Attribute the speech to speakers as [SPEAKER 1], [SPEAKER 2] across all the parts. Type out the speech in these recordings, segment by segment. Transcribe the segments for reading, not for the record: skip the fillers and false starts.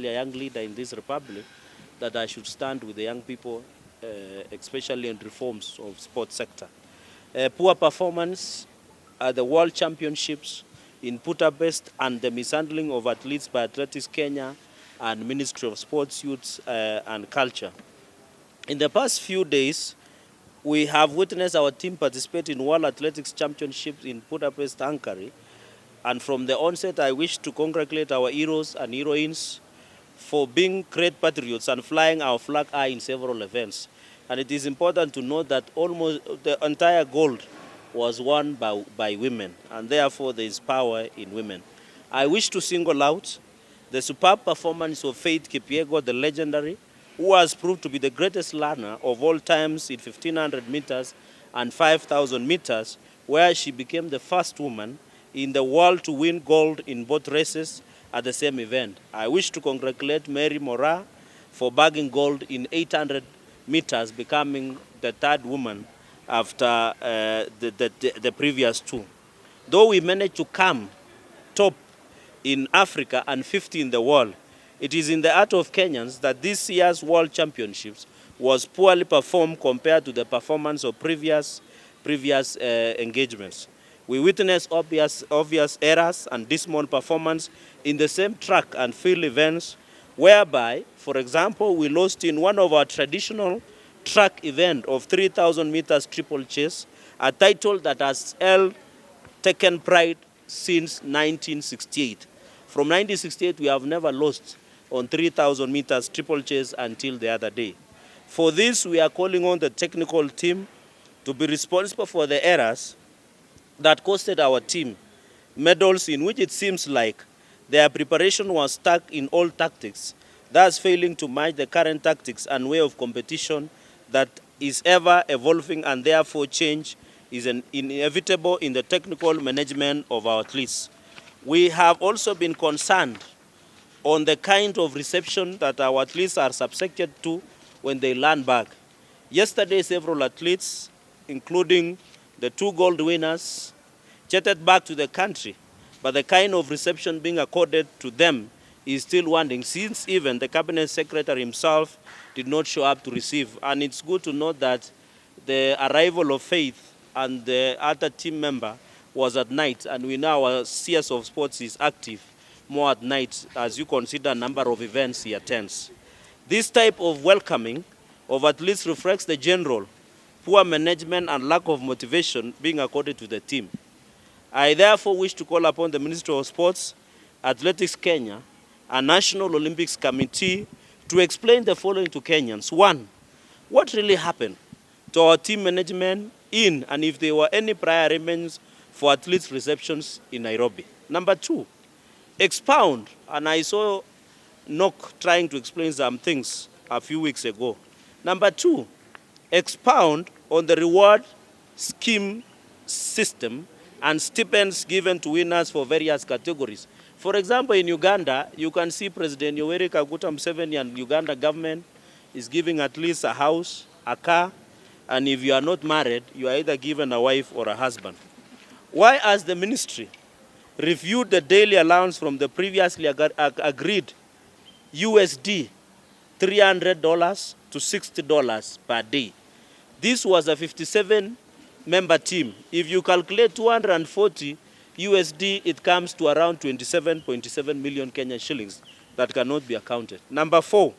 [SPEAKER 1] a young leader in this republic, that I should stand with the young people, especially in reforms of sports sector. Poor performance at the World Championships in Budapest and the mishandling of athletes by Athletics Kenya and Ministry of Sports, Youth and Culture. In the past few days, we have witnessed our team participate in World Athletics Championships in Budapest, Hungary. And from the onset, I wish to congratulate our heroes and heroines for being great patriots and flying our flag high in several events. And it is important to note that almost the entire gold was won by women, and therefore there is power in women. I wish to single out the superb performance of Faith Kipyegon, the legendary, who has proved to be the greatest runner of all times in 1500 meters and 5000 meters, where she became the first woman in the world to win gold in both races at the same event. I wish to congratulate Mary Moraa for bagging gold in 800 meters, becoming the third woman after the previous two. Though we managed to come top in Africa and 50 in the world, it is in the heart of Kenyans that this year's World Championships was poorly performed compared to the performance of previous engagements. We witnessed obvious errors and dismal performance in the same track and field events, whereby, for example, we lost in one of our traditional track event of 3,000 meters triple chase, a title that has taken pride since 1968. From 1968, we have never lost on 3,000 meters triple chase until the other day. For this, we are calling on the technical team to be responsible for the errors that costed our team medals, in which it seems like their preparation was stuck in old tactics, thus failing to match the current tactics and way of competition that is ever evolving, and therefore change is inevitable in the technical management of our athletes. We have also been concerned on the kind of reception that our athletes are subjected to when they land back. Yesterday, several athletes, including the two gold winners, jetted back to the country, but the kind of reception being accorded to them is still wanting, since even the cabinet secretary himself did not show up to receive. And it's good to note that the arrival of Faith and the other team member was at night, and we know our CS of Sports is active more at night, as you consider a number of events he attends. This type of welcoming of athletes reflects the general poor management and lack of motivation being accorded to the team. I therefore wish to call upon the Ministry of Sports, Athletics Kenya, and National Olympics Committee to explain the following to Kenyans. One, what really happened to our team management in, and if there were any prior arrangements for athletes' receptions in Nairobi. Number two, expound, and I saw Nok trying to explain some things a few weeks ago. Number two, expound on the reward scheme system and stipends given to winners for various categories. For example, in Uganda, you can see President Yoweri Kaguta Museveni and Uganda government is giving at least a house, a car, and if you are not married, you are either given a wife or a husband. Why has the ministry reviewed the daily allowance from the previously agreed USD $300 to $60 per day? This was a 57-member team. If you calculate 240 USD, it comes to around 27.7 million Kenyan shillings that cannot be accounted. Number four,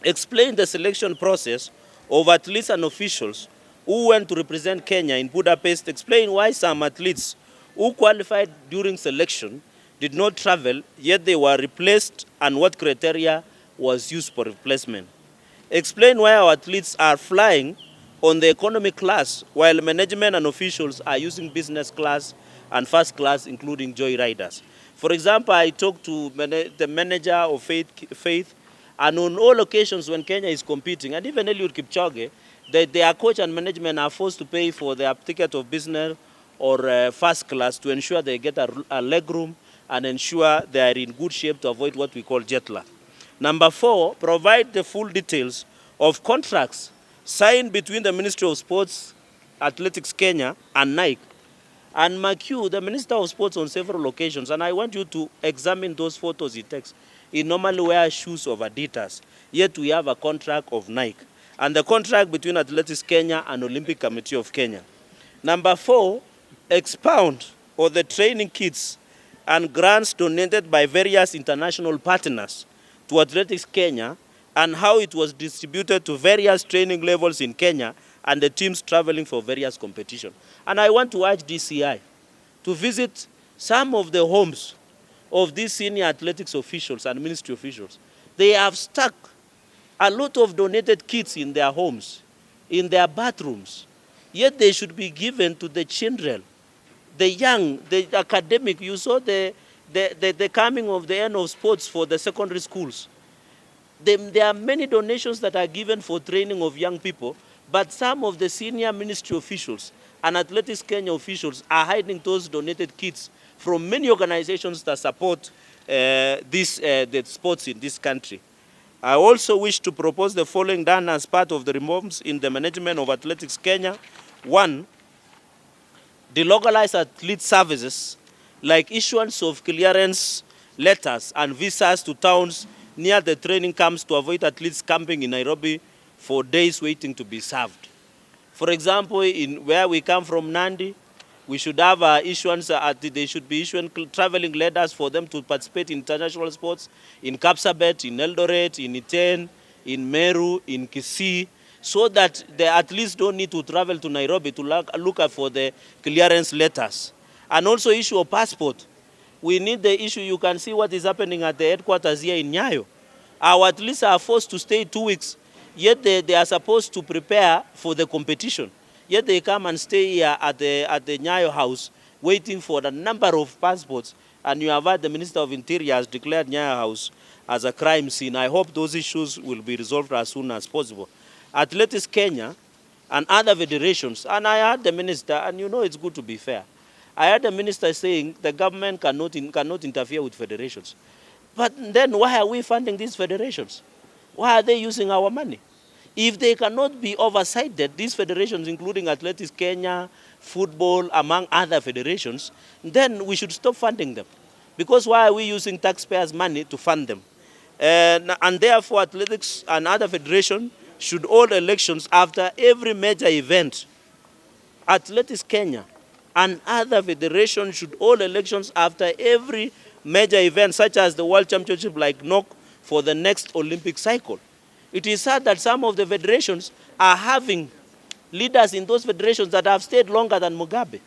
[SPEAKER 1] explain the selection process of athletes and officials who went to represent Kenya in Budapest. Explain why some athletes who qualified during selection did not travel, yet they were replaced, and what criteria was used for replacement. Explain why our athletes are flying on the economy class while management and officials are using business class and first class, including joy riders. For example, I talked to the manager of Faith, and on all occasions when Kenya is competing, and even Eliud Kipchoge, their coach and management are forced to pay for their ticket of business or first class to ensure they get a leg room and ensure they are in good shape to avoid what we call jet lag. Number four, provide the full details of contracts signed between the Ministry of Sports, Athletics Kenya, and Nike. And Makiu, the Minister of Sports, on several occasions, and I want you to examine those photos he takes. He normally wears shoes of Adidas. Yet we have a contract of Nike. And the contract between Athletics Kenya and Olympic Committee of Kenya. Number 4, expound on the training kits and grants donated by various international partners to Athletics Kenya and how it was distributed to various training levels in Kenya and the teams traveling for various competitions. And I want to urge DCI to visit some of the homes of these senior athletics officials and ministry officials. They have stuck a lot of donated kits in their homes, in their bathrooms, yet they should be given to the children, the young, the academic. You saw the coming of the end of sports for the secondary schools. There are many donations that are given for training of young people, but some of the senior ministry officials and Athletics Kenya officials are hiding those donated kits from many organizations that support the sports in this country. I also wish to propose the following done as part of the reforms in the management of Athletics Kenya. 1, delocalize athlete services like issuance of clearance letters and visas to towns near the training camps to avoid athletes camping in Nairobi for days waiting to be served. For example, in where we come from, Nandi, we should have issuance, they should be issuing traveling letters for them to participate in international sports in Kapsabet, in Eldoret, in Iten, in Meru, in Kisii, so that the athletes don't need to travel to Nairobi to look for the clearance letters. And also issue a passport. We need the issue. You can see what is happening at the headquarters here in Nyayo. Our athletes are forced to stay 2 weeks, yet they are supposed to prepare for the competition. Yet they come and stay here at the Nyayo house waiting for the number of passports. And you have heard the Minister of Interior has declared Nyayo house as a crime scene. I hope those issues will be resolved as soon as possible. Athletics Kenya and other federations, and I heard the minister, and you know it's good to be fair. I heard the minister saying the government cannot interfere with federations. But then why are we funding these federations? Why are they using our money? If they cannot be oversighted, these federations, including Athletics Kenya, football, among other federations, then we should stop funding them. Because why are we using taxpayers' money to fund them? And therefore, athletics and other federations should hold elections after every major event. Athletics Kenya and other federations should hold elections after every major event, such as the World Championship like NOC for the next Olympic cycle. It is sad that some of the federations are having leaders in those federations that have stayed longer than Mugabe.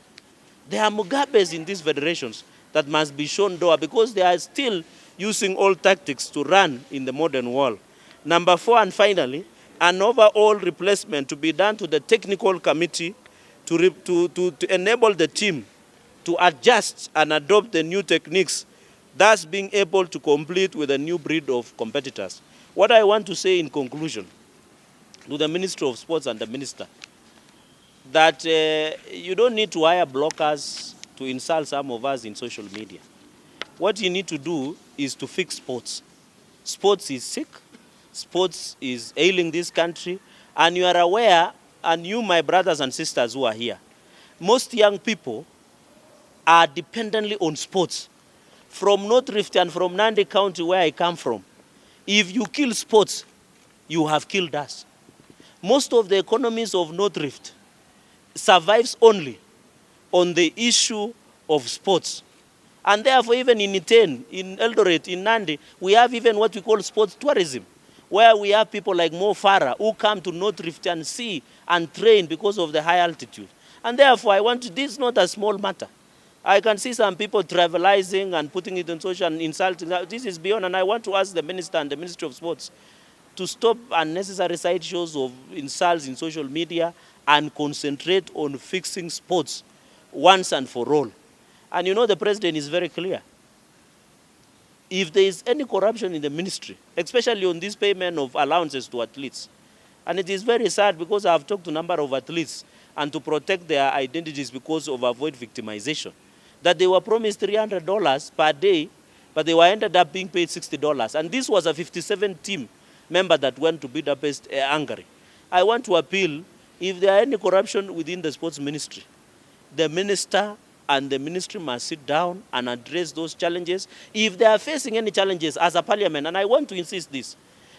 [SPEAKER 1] There are Mugabes in these federations that must be shown door because they are still using old tactics to run in the modern world. Number 4, and finally, an overall replacement to be done to the technical committee to enable the team to adjust and adopt the new techniques, thus being able to compete with a new breed of competitors. What I want to say in conclusion to the Ministry of Sports and the Minister, that you don't need to hire bloggers to insult some of us in social media. What you need to do is to fix sports. Sports is sick. Sports is ailing this country. And you are aware, and you, my brothers and sisters who are here, most young people are dependently on sports. From North Rift and from Nandi County, where I come from, if you kill sports, you have killed us. Most of the economies of North Rift survives only on the issue of sports. And therefore, even in Iten, in Eldoret, in Nandi, we have even what we call sports tourism, where we have people like Mo Farah who come to North Rift and see and train because of the high altitude. And therefore, this is not a small matter. I can see some people trivializing and putting it on social and insulting. This is beyond, and I want to ask the Minister and the Ministry of Sports to stop unnecessary side shows of insults in social media and concentrate on fixing sports once and for all. And you know the President is very clear. If there is any corruption in the ministry, especially on this payment of allowances to athletes, and it is very sad because I have talked to a number of athletes and to protect their identities because of avoid victimization, that they were promised $300 per day, but they were ended up being paid $60. And this was a 57-team member that went to Budapest, Hungary. I want to appeal, if there are any corruption within the sports ministry, the minister and the ministry must sit down and address those challenges. If they are facing any challenges as a parliament, and I want to insist this,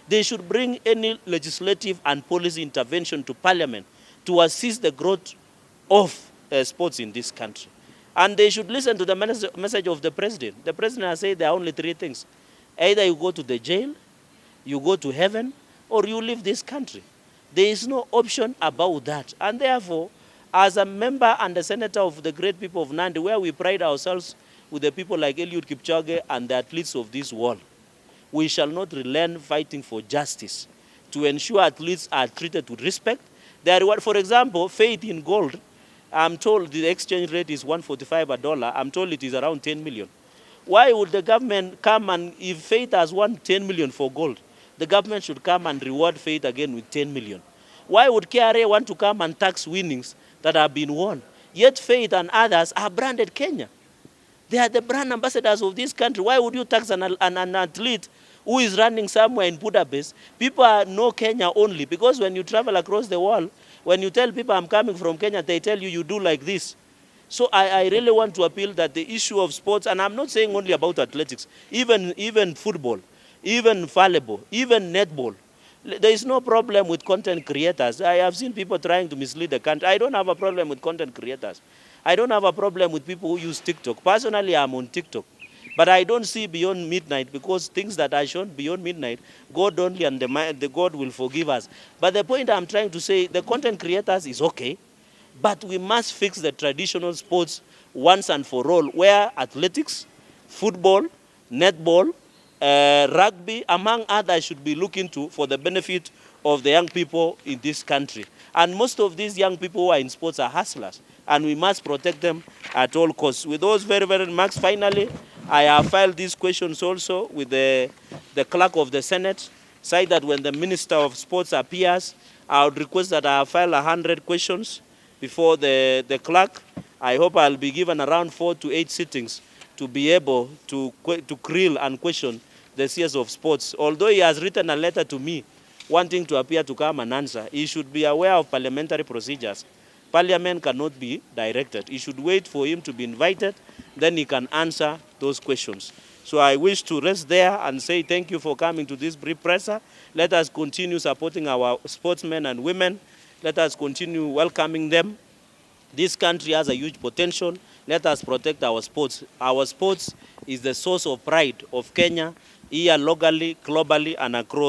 [SPEAKER 1] they should bring any legislative and policy intervention to parliament to assist the growth of sports in this country. And they should listen to the message of the president. The president has said there are only three things. Either you go to the jail, you go to heaven, or you leave this country. There is no option about that. And therefore, as a member and a senator of the great people of Nandi, where we pride ourselves with the people like Eliud Kipchoge and the athletes of this world, we shall not relent fighting for justice to ensure athletes are treated with respect. For example, Faith in gold, I'm told the exchange rate is 145 a dollar. I'm told it is around 10 million. Why would the government come and, if Faith has won 10 million for gold, the government should come and reward Faith again with 10 million? Why would KRA want to come and tax winnings that have been won? Yet Faith and others are branded Kenya. They are the brand ambassadors of this country. Why would you tax an athlete who is running somewhere in Budapest? People know Kenya only because when you travel across the world, when you tell people I'm coming from Kenya, they tell you do like this. So I really want to appeal that the issue of sports, and I'm not saying only about athletics, even football, even volleyball, even netball, there is no problem with content creators. I have seen people trying to mislead the country. I don't have a problem with content creators. I don't have a problem with people who use TikTok. Personally, I'm on TikTok. But I don't see beyond midnight, because things that are shown beyond midnight, God only and the God will forgive us. But the point I'm trying to say, the content creators is okay, but we must fix the traditional sports once and for all, where athletics, football, netball, rugby, among others, should be looked into for the benefit of the young people in this country. And most of these young people who are in sports are hustlers, and we must protect them at all costs. With those very, very remarks, finally, I have filed these questions also with the clerk of the Senate, say that when the Minister of Sports appears, I would request that I file 100 questions before the clerk. I hope I'll be given around 4 to 8 sittings to be able to grill and question the CS of Sports. Although he has written a letter to me wanting to appear to come and answer, he should be aware of parliamentary procedures. Parliament cannot be directed. He should wait for him to be invited, then he can answer those questions. So I wish to rest there and say thank you for coming to this brief presser. Let us continue supporting our sportsmen and women. Let us continue welcoming them. This country has a huge potential. Let us protect our sports. Our sports is the source of pride of Kenya, here locally, globally, and across.